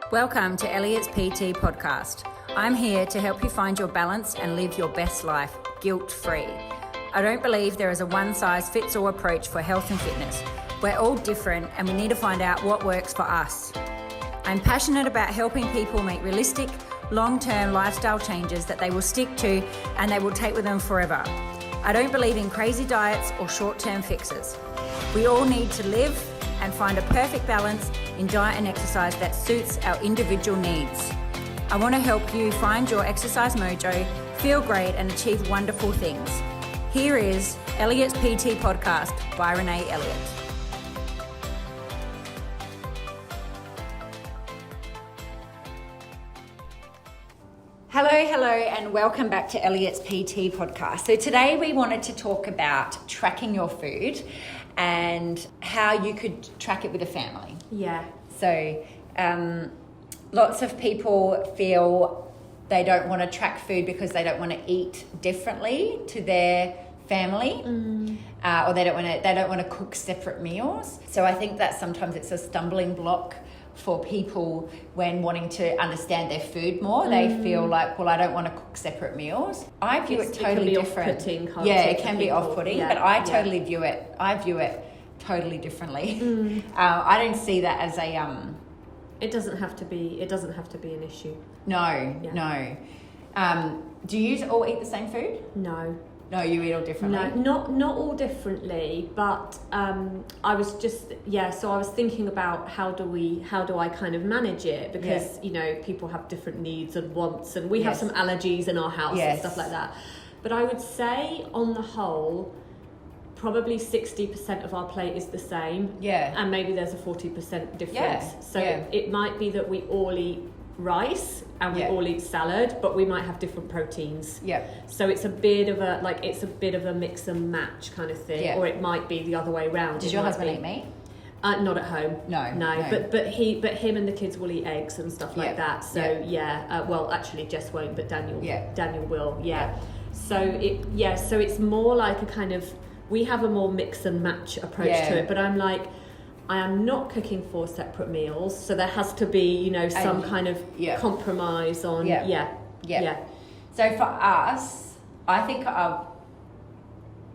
Welcome to Elliott's PT podcast. I'm here to help you find your balance and live your best life guilt-free. I don't believe there is a one-size-fits-all approach for health and fitness. We're all different and we need to find out what works for us. I'm passionate about helping people make realistic, long-term lifestyle changes that they will stick to and they will take with them forever. I don't believe in crazy diets or short-term fixes. We all need to live and find a perfect balance in diet and exercise that suits our individual needs. I want to help you find your exercise mojo, feel great and achieve wonderful things. Here is Elliott's PT podcast by Renae Elliott. Hello, and welcome back to Elliott's PT podcast. So today we wanted to talk about tracking your food and how you could track it with a family. Yeah. So lots of people feel they don't want to track food because they don't want to eat differently to their family, or they don't want to cook separate meals. So I think that sometimes it's a stumbling block for people when wanting to understand their food more. They feel like, well, I don't want to cook separate meals. I view it totally different. Yeah, it can be off-putting, but I totally view it. I view it totally differently. I don't see that as a. It doesn't have to be. It doesn't have to be an issue. No. Do you all eat the same food? No, you eat all differently? No, not all differently, but I was thinking about how do I kind of manage it, because you know, people have different needs and wants, and we have some allergies in our house and stuff like that. But I would say on the whole, probably 60% of our plate is the same. Yeah. And maybe there's a 40% difference. So it might be that we all eat rice and we all eat salad, but we might have different proteins. Yeah. So it's a bit of a mix and match kind of thing, or it might be the other way around. Does your husband eat meat? Not at home. No. But him and the kids will eat eggs and stuff like that. So well, actually Jess won't, but Daniel will. Yeah. So it's more like a kind of, we have a more mix and match approach to it, but I'm like, I am not cooking 4 separate meals, so there has to be, you know, some kind of compromise on. So for us, I think I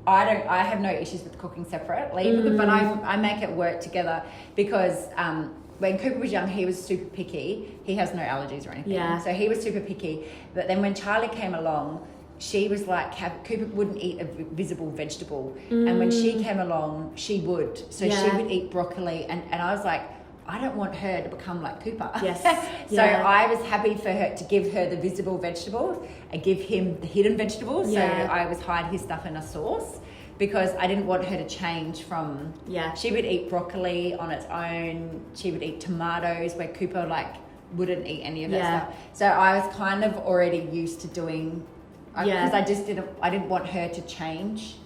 have no issues with cooking separately, but I make it work together, because when Cooper was young, he was super picky. He has no allergies or anything, so he was super picky. But then when Charlie came along, she was like, Cooper wouldn't eat a visible vegetable. And when she came along, she would. So she would eat broccoli. And I was like, I don't want her to become like Cooper. Yes. So I was happy for her to give her the visible vegetables and give him the hidden vegetables. So I was hide his stuff in a sauce, because I didn't want her to change from... She would eat broccoli on its own. She would eat tomatoes, where Cooper wouldn't eat any of that stuff. So I was kind of already used to doing... Because I didn't want her to change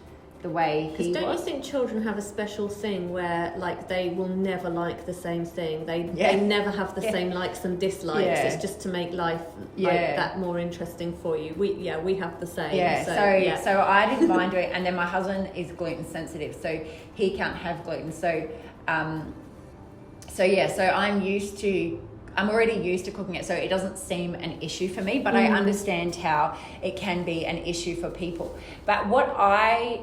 the way he was. Don't you think children have a special thing where they will never like the same thing? They never have the same likes and dislikes. It's just to make life that more interesting for you. We have the same. So I didn't mind doing it. And then my husband is gluten sensitive, so he can't have gluten. So I'm already used to cooking it, so it doesn't seem an issue for me, but I understand how it can be an issue for people. But what I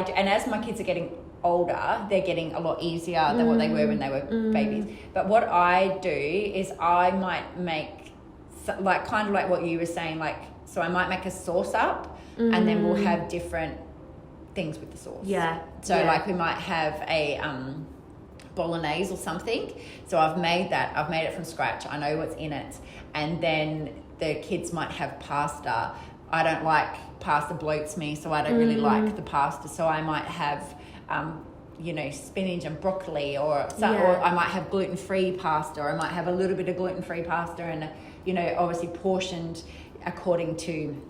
do, and as my kids are getting older, they're getting a lot easier than what they were when they were babies. But what I do is I might make, kind of like what you were saying, so I might make a sauce up, and then we'll have different things with the sauce. So we might have a... bolognese or something. So I've made it from scratch. I know what's in it. And then the kids might have pasta. I don't like pasta, bloats me, so I don't really like the pasta. So I might have spinach and broccoli, or I might have gluten-free pasta, or I might have a little bit of gluten-free pasta, and obviously portioned according to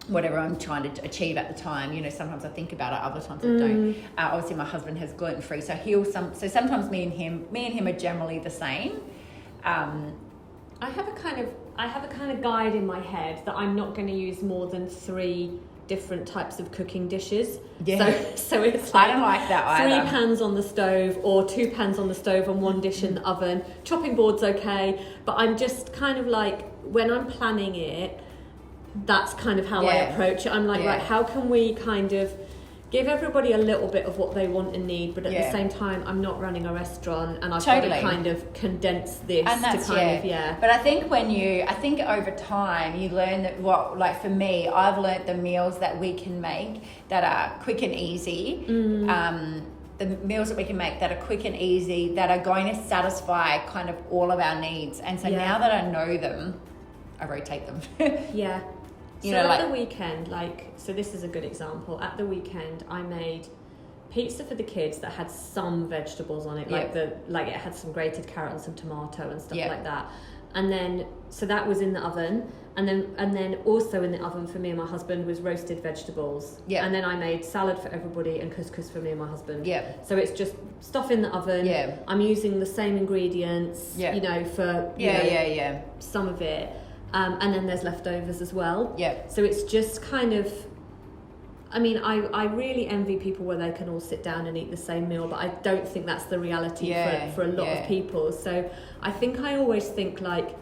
whatever I'm trying to achieve at the time. Sometimes I think about it, other times I don't. Obviously my husband has gluten-free, so so sometimes me and him are generally the same. I have a kind of guide in my head that I'm not going to use more than 3 different types of cooking dishes. Yeah. So it's like I don't like that either. 3 pans on the stove or 2 pans on the stove and 1 dish in the oven. Chopping board's okay, but I'm just kind of like, when I'm planning it, that's kind of how I approach it. I'm like, right, how can we kind of give everybody a little bit of what they want and need, but at the same time, I'm not running a restaurant, and I've got to kind of condense this and that's, to kind of, But I think I think over time, you learn that like for me, I've learned the meals that we can make that are quick and easy, the meals that we can make that are quick and easy, that are going to satisfy kind of all of our needs. And so now that I know them, I rotate them. So at the weekend, so this is a good example. At the weekend, I made pizza for the kids that had some vegetables on it, it had some grated carrot and some tomato and stuff like that. And then, so that was in the oven. And then also in the oven for me and my husband was roasted vegetables. Yeah. And then I made salad for everybody and couscous for me and my husband. Yeah. So it's just stuff in the oven. Yeah. I'm using the same ingredients, for some of it. And then there's leftovers as well. Yeah. So it's just kind of, I mean, I really envy people where they can all sit down and eat the same meal, but I don't think that's the reality for a lot of people. So I think I always think like,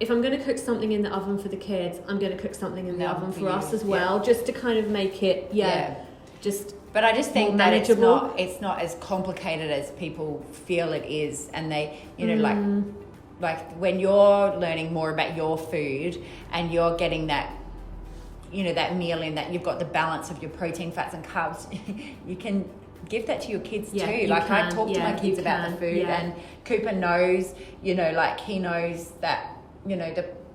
if I'm going to cook something in the oven for the kids, I'm going to cook something in the oven for us as well, just to kind of make it, just. But I just think that it's not as complicated as people feel it is, and they, like when you're learning more about your food and you're getting that, that meal in, that you've got the balance of your protein, fats and carbs, you can give that to your kids too. Like I talk to my kids about the food, and Cooper knows, he knows that,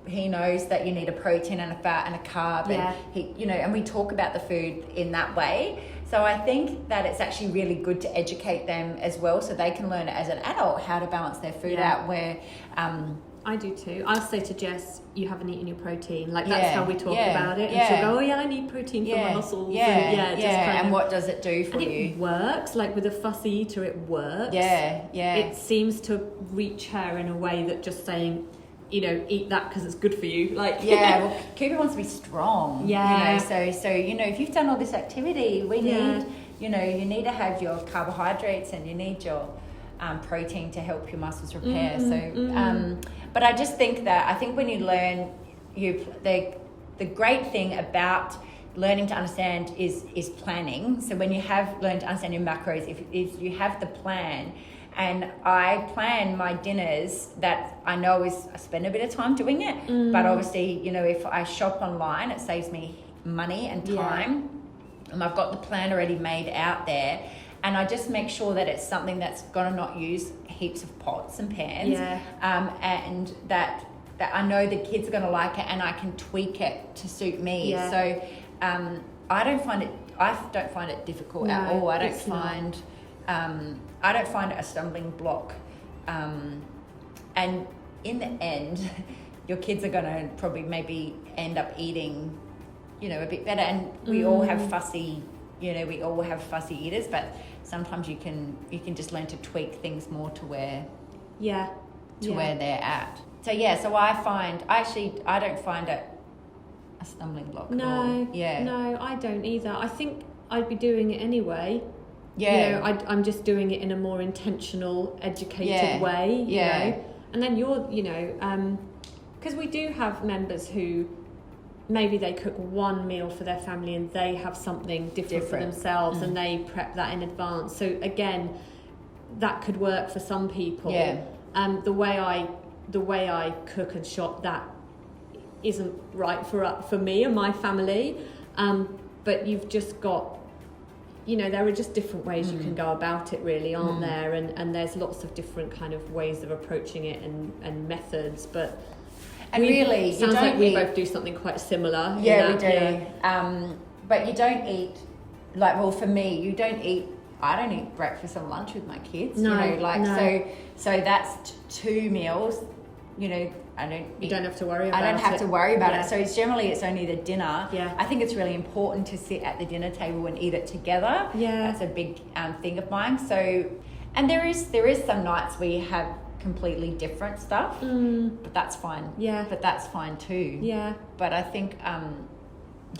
he knows that you need a protein and a fat and a carb, and he, and we talk about the food in that way. So I think that it's actually really good to educate them as well, so they can learn as an adult how to balance their food out. Where I do too. I'll say to Jess, you haven't eaten your protein. Like that's how we talk about it. And she'll go, I need protein for my muscles. And what does it do for you? It works. Like with a fussy eater, it works. It seems to reach her in a way that just saying, eat that because it's good for you. Well, Cooper wants to be strong. So if you've done all this activity, we need, you need to have your carbohydrates and you need your protein to help your muscles repair. But I just think when you learn, the great thing about learning to understand is planning. So when you have learned to understand your macros, if you have the plan. And I plan my dinners that I know I spend a bit of time doing it, but obviously, if I shop online, it saves me money and time, and I've got the plan already made out there, and I just make sure that it's something that's going to not use heaps of pots and pans, and that I know the kids are going to like it, and I can tweak it to suit me. So I don't find it difficult at all. I don't find it a stumbling block. And in the end, your kids are going to probably maybe end up eating, a bit better. And we all have fussy eaters, but sometimes you can just learn to tweak things more to where where they're at. So I don't find it a stumbling block at all. No, I don't either. I think I'd be doing it anyway. I'm just doing it in a more intentional, educated way, you know. And then because we do have members who maybe they cook one meal for their family and they have something different. For themselves and they prep that in advance. So again, that could work for some people. The way I cook and shop, that isn't right for me and my family. But you've just got, there are just different ways you can go about it, really, aren't there? And there's lots of different kind of ways of approaching it and methods. But really, sounds like we both do something quite similar. Yeah, we do. But you don't eat, for me, I don't eat breakfast and lunch with my kids. No. So that's 2 meals. You don't have to worry about it. I don't have to worry about it. So it's only the dinner. I think it's really important to sit at the dinner table and eat it together. That's a big thing of mine. So, and there is some nights we have completely different stuff, but that's fine. But that's fine too. But I think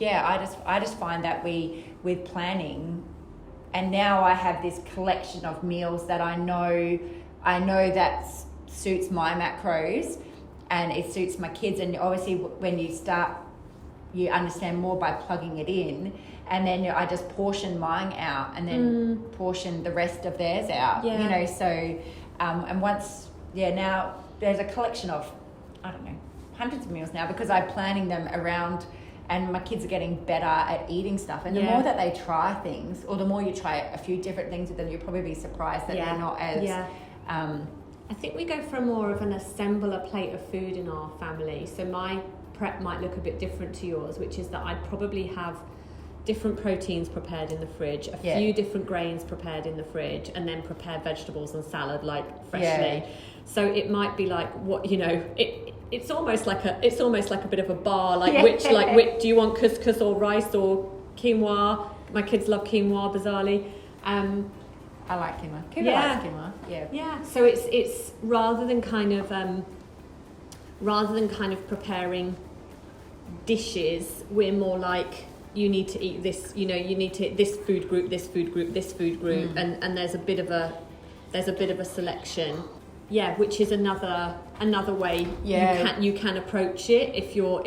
I just find that with planning, and now I have this collection of meals that I know that suits my macros and it suits my kids. And obviously when you start, you understand more by plugging it in, and then I just portion mine out and then portion the rest of theirs out. So and once now there's a collection of, I don't know, hundreds of meals now, because I'm planning them around. And my kids are getting better at eating stuff. And the more that they try things, or the more you try a few different things with them, you'll probably be surprised that they're not as... I think we go for more of an assembler plate of food in our family. So my prep might look a bit different to yours, which is that I'd probably have different proteins prepared in the fridge, a few different grains prepared in the fridge, and then prepare vegetables and salad like freshly. So it might be like, what, it's almost like a bit of a bar, like which do you want couscous or rice or quinoa? My kids love quinoa, bizarrely. I like quinoa. Kuba likes quinoa. Yeah. So it's rather than kind of preparing dishes, we're more like, you need to eat this, you need to eat this food group, this food group, this food group, and there's a bit of a selection. Yeah, which is another way you can approach it if you're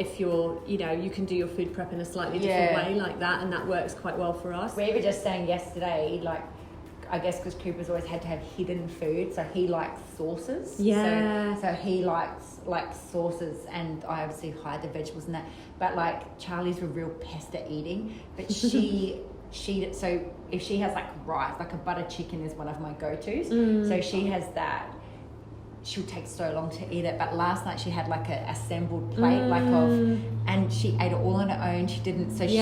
you can do your food prep in a slightly different way like that, and that works quite well for us. We were just saying yesterday, like, I guess because Cooper's always had to have hidden food, so he likes sauces. So he likes sauces, and I obviously hide the vegetables and that. But like, Charlie's a real pest at eating, but so if she has like rice, like a butter chicken is one of my go-tos. So she has that. She'll take so long to eat it, but last night she had like a assembled plate and she ate it all on her own. She didn't, so she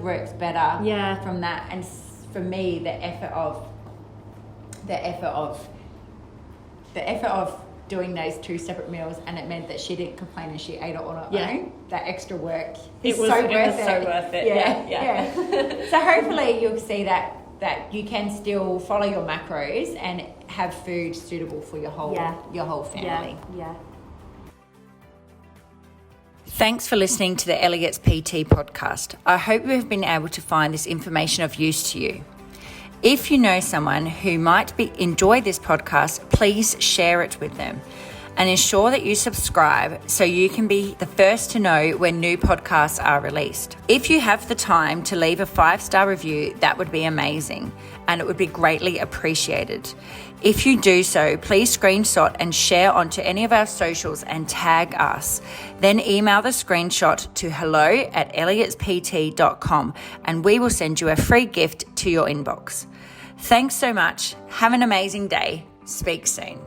works better from that. And for me, the effort of doing those two separate meals, and it meant that she didn't complain and she ate it on her own. That extra work is so worth it. Yeah. So hopefully you'll see that you can still follow your macros and have food suitable for your whole family. Yeah. Thanks for listening to the Elliott's PT podcast. I hope you have been able to find this information of use to you. If you know someone who might enjoy this podcast, please share it with them, and ensure that you subscribe so you can be the first to know when new podcasts are released. If you have the time to leave a 5-star review, that would be amazing, and it would be greatly appreciated. If you do so, please screenshot and share onto any of our socials and tag us. Then email the screenshot to hello@elliotspt.com, and we will send you a free gift to your inbox. Thanks so much. Have an amazing day. Speak soon.